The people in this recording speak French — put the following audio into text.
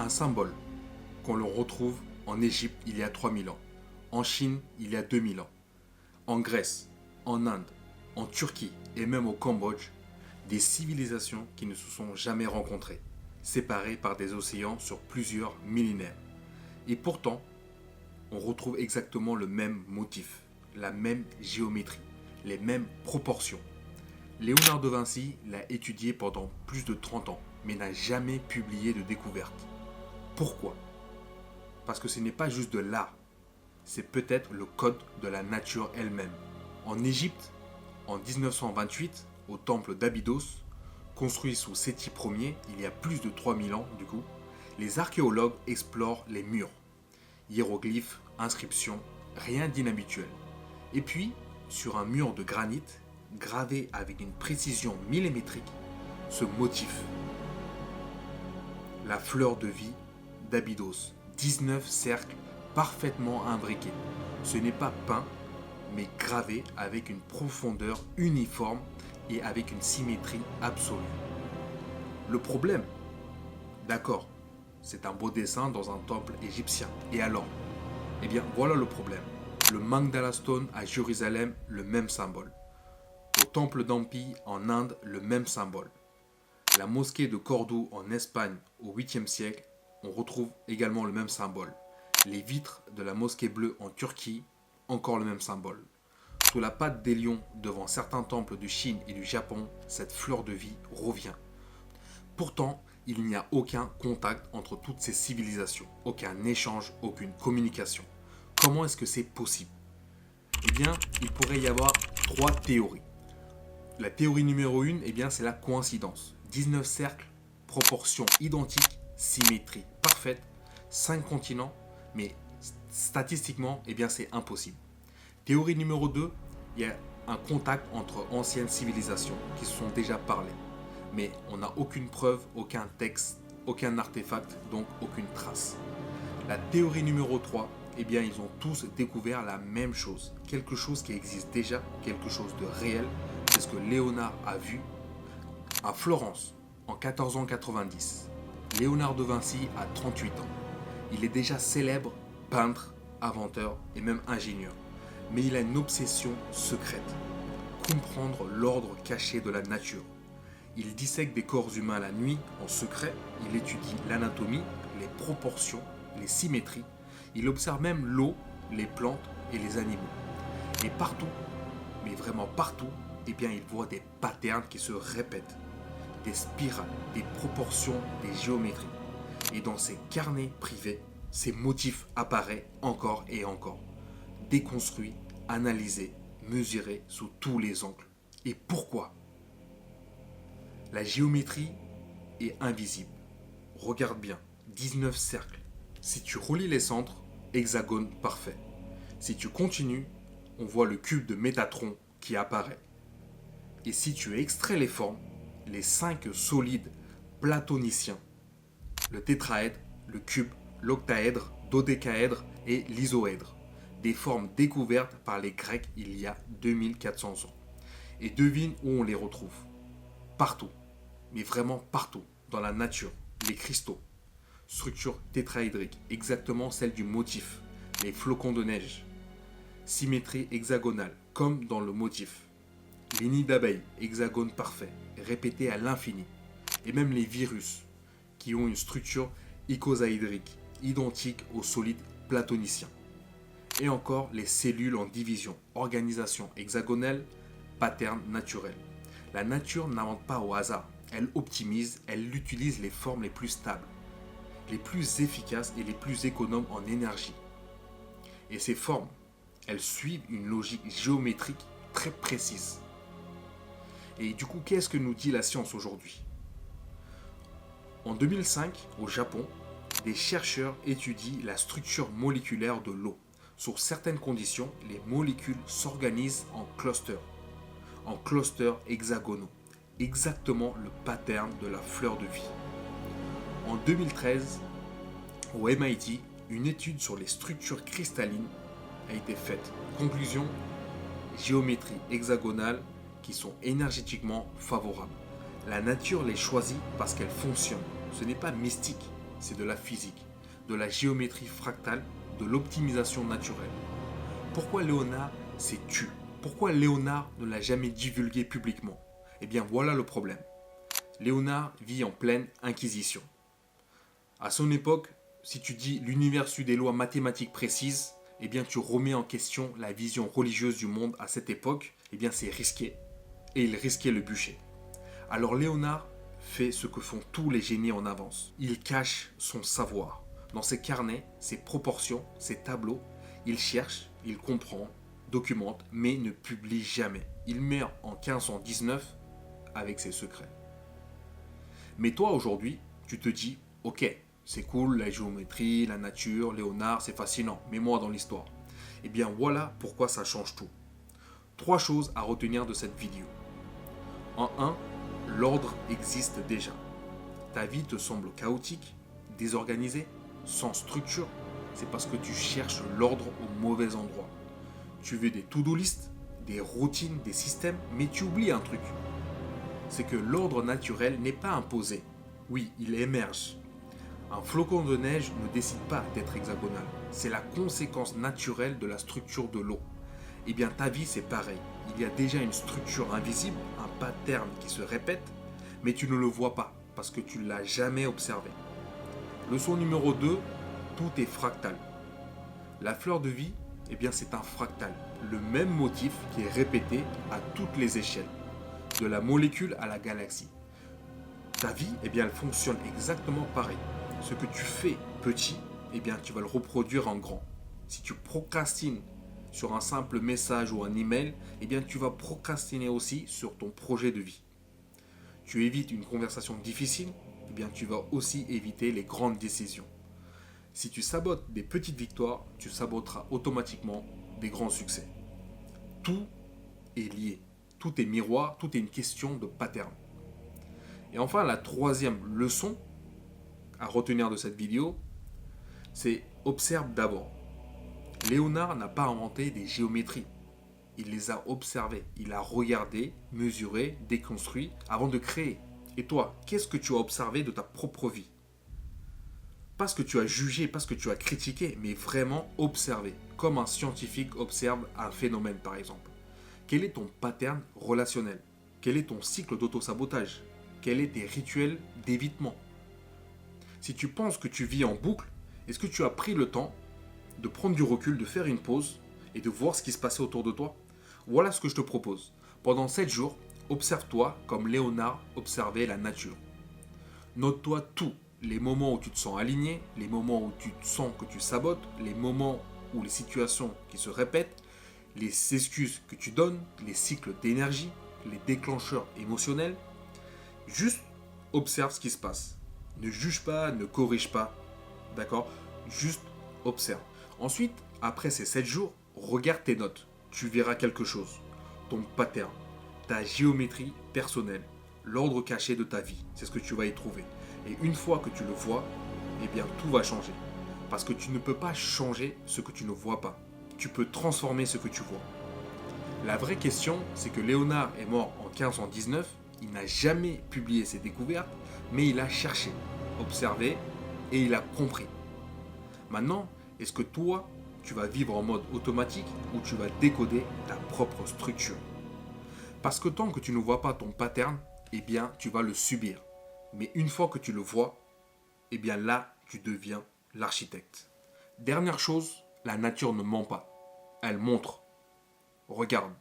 Un symbole qu'on le retrouve en Égypte il y a 3000 ans, en Chine il y a 2000 ans, en Grèce, en Inde, en Turquie et même au Cambodge, des civilisations qui ne se sont jamais rencontrées, séparées par des océans sur plusieurs millénaires. Et pourtant, on retrouve exactement le même motif, la même géométrie, les mêmes proportions. Léonard de Vinci l'a étudié pendant plus de 30 ans, mais n'a jamais publié de découverte. Pourquoi? Parce que ce n'est pas juste de l'art, c'est peut-être le code de la nature elle-même. En Égypte, en 1928, au temple d'Abydos, construit sous Séti Ier, il y a plus de 3000 ans du coup, les archéologues explorent les murs. Hiéroglyphes, inscriptions, rien d'inhabituel. Et puis, sur un mur de granit, gravé avec une précision millimétrique, ce motif. La fleur de vie d'Abydos, 19 cercles parfaitement imbriqués. Ce n'est pas peint, mais gravé avec une profondeur uniforme et avec une symétrie absolue. Le problème, d'accord, c'est un beau dessin dans un temple égyptien. Et alors? Eh bien, voilà le problème. Le Magdala Stone à Jérusalem, le même symbole. Au temple d'Ampi en Inde, le même symbole. La mosquée de Cordoue en Espagne au 8e siècle, on retrouve également le même symbole. Les vitres de la mosquée bleue en Turquie, encore le même symbole. Sous la patte des lions devant certains temples de Chine et du Japon, cette fleur de vie revient. Pourtant, il n'y a aucun contact entre toutes ces civilisations, aucun échange, aucune communication. Comment est-ce que c'est possible? Eh bien, il pourrait y avoir 3 théories. La théorie numéro 1, eh bien, c'est la coïncidence. 19 cercles, proportions identiques, symétrie parfaite, 5 continents, mais statistiquement, eh bien, c'est impossible. Théorie numéro 2, il y a un contact entre anciennes civilisations qui se sont déjà parlé. Mais on n'a aucune preuve, aucun texte, aucun artefact, donc aucune trace. La théorie numéro 3, eh bien, ils ont tous découvert la même chose. Quelque chose qui existe déjà, quelque chose de réel. C'est ce que Léonard a vu à Florence en 1490. Léonard de Vinci a 38 ans. Il est déjà célèbre peintre, inventeur et même ingénieur. Mais il a une obsession secrète. Comprendre l'ordre caché de la nature. Il dissèque des corps humains la nuit en secret. Il étudie l'anatomie, les proportions, les symétries. Il observe même l'eau, les plantes et les animaux. Et partout, mais vraiment partout, eh bien, il voit des patterns qui se répètent. Des spirales, des proportions, des géométries. Et dans ses carnets privés, ces motifs apparaissent encore et encore. Déconstruits, analysés, mesurés sous tous les angles. Et pourquoi? La géométrie est invisible. Regarde bien, 19 cercles. Si tu relis les centres, hexagone parfait. Si tu continues, on voit le cube de Métatron qui apparaît. Et si tu extrais les formes, les 5 solides platoniciens, le tétraèdre, le cube, l'octaèdre, dodécaèdre et l'isoèdre, des formes découvertes par les Grecs il y a 2400 ans. Et devine où on les retrouve. Partout, mais vraiment partout, dans la nature, les cristaux. Structure tétraédrique, exactement celle du motif, les flocons de neige. Symétrie hexagonale, comme dans le motif. Les nids d'abeilles, hexagone parfait, répétés à l'infini. Et même les virus, qui ont une structure icosaédrique, identique aux solides platoniciens. Et encore les cellules en division, organisation hexagonale, pattern naturel. La nature n'invente pas au hasard, elle optimise, elle utilise les formes les plus stables, les plus efficaces et les plus économes en énergie. Et ces formes, elles suivent une logique géométrique très précise. Et du coup, qu'est-ce que nous dit la science aujourd'hui? En 2005, au Japon, des chercheurs étudient la structure moléculaire de l'eau. Sous certaines conditions, les molécules s'organisent en clusters hexagonaux, exactement le pattern de la fleur de vie. En 2013, au MIT, une étude sur les structures cristallines a été faite. Conclusion, géométrie hexagonale qui sont énergétiquement favorables. La nature les choisit parce qu'elles fonctionnent. Ce n'est pas mystique, c'est de la physique, de la géométrie fractale, de l'optimisation naturelle. Pourquoi Léonard s'est tu? Pourquoi Léonard ne l'a jamais divulgué publiquement? Eh bien voilà le problème. Léonard vit en pleine inquisition. À son époque, si tu dis l'univers suit des lois mathématiques précises, eh bien tu remets en question la vision religieuse du monde à cette époque, eh bien c'est risqué. Et il risquait le bûcher. Alors Léonard fait ce que font tous les génies en avance. Il cache son savoir. Dans ses carnets, ses proportions, ses tableaux, il cherche, il comprend, documente, mais ne publie jamais. Il meurt en 1519 avec ses secrets. Mais toi aujourd'hui, tu te dis, ok, c'est cool, la géométrie, la nature, Léonard, c'est fascinant, mais moi dans l'histoire. Eh bien voilà pourquoi ça change tout. 3 choses à retenir de cette vidéo. En 1, l'ordre existe déjà. Ta vie te semble chaotique, désorganisée, sans structure. C'est parce que tu cherches l'ordre au mauvais endroit. Tu veux des to-do list, des routines, des systèmes, mais tu oublies un truc. C'est que l'ordre naturel n'est pas imposé. Oui, il émerge. Un flocon de neige ne décide pas d'être hexagonal. C'est la conséquence naturelle de la structure de l'eau. Eh bien, ta vie, c'est pareil. Il y a déjà une structure invisible, un pattern qui se répète, mais tu ne le vois pas parce que tu ne l'as jamais observé. Leçon numéro 2, tout est fractal. La fleur de vie, eh bien, c'est un fractal. Le même motif qui est répété à toutes les échelles, de la molécule à la galaxie. Ta vie, eh bien, elle fonctionne exactement pareil. Ce que tu fais petit, eh bien, tu vas le reproduire en grand. Si tu procrastines sur un simple message ou un email, eh bien, tu vas procrastiner aussi sur ton projet de vie. Tu évites une conversation difficile, eh bien, tu vas aussi éviter les grandes décisions. Si tu sabotes des petites victoires, tu saboteras automatiquement des grands succès. Tout est lié. Tout est miroir, tout est une question de pattern. Et enfin, la 3e leçon à retenir de cette vidéo, c'est observe d'abord. Léonard n'a pas inventé des géométries. Il les a observées, il a regardé, mesuré, déconstruit avant de créer. Et toi, qu'est-ce que tu as observé de ta propre vie? Pas ce que tu as jugé, pas ce que tu as critiqué, mais vraiment observé, comme un scientifique observe un phénomène par exemple. Quel est ton pattern relationnel? Quel est ton cycle d'autosabotage? Quels sont tes rituels d'évitement? Si tu penses que tu vis en boucle, est-ce que tu as pris le temps de prendre du recul, de faire une pause et de voir ce qui se passait autour de toi? Voilà ce que je te propose. Pendant 7 jours, observe-toi comme Léonard observait la nature. Note-toi tous les moments où tu te sens aligné, les moments où tu te sens que tu sabotes, les moments où les situations qui se répètent, les excuses que tu donnes, les cycles d'énergie, les déclencheurs émotionnels. Juste observe ce qui se passe. Ne juge pas, ne corrige pas. D'accord? Juste observe. Ensuite, après ces 7 jours, regarde tes notes. Tu verras quelque chose. Ton pattern, ta géométrie personnelle, l'ordre caché de ta vie. C'est ce que tu vas y trouver. Et une fois que tu le vois, eh bien tout va changer. Parce que tu ne peux pas changer ce que tu ne vois pas. Tu peux transformer ce que tu vois. La vraie question, c'est que Léonard est mort en 1519. Il n'a jamais publié ses découvertes, mais il a cherché, observé et il a compris. Maintenant, est-ce que toi, tu vas vivre en mode automatique ou tu vas décoder ta propre structure? Parce que tant que tu ne vois pas ton pattern, eh bien, tu vas le subir. Mais une fois que tu le vois, eh bien là, tu deviens l'architecte. Dernière chose, la nature ne ment pas. Elle montre. Regarde.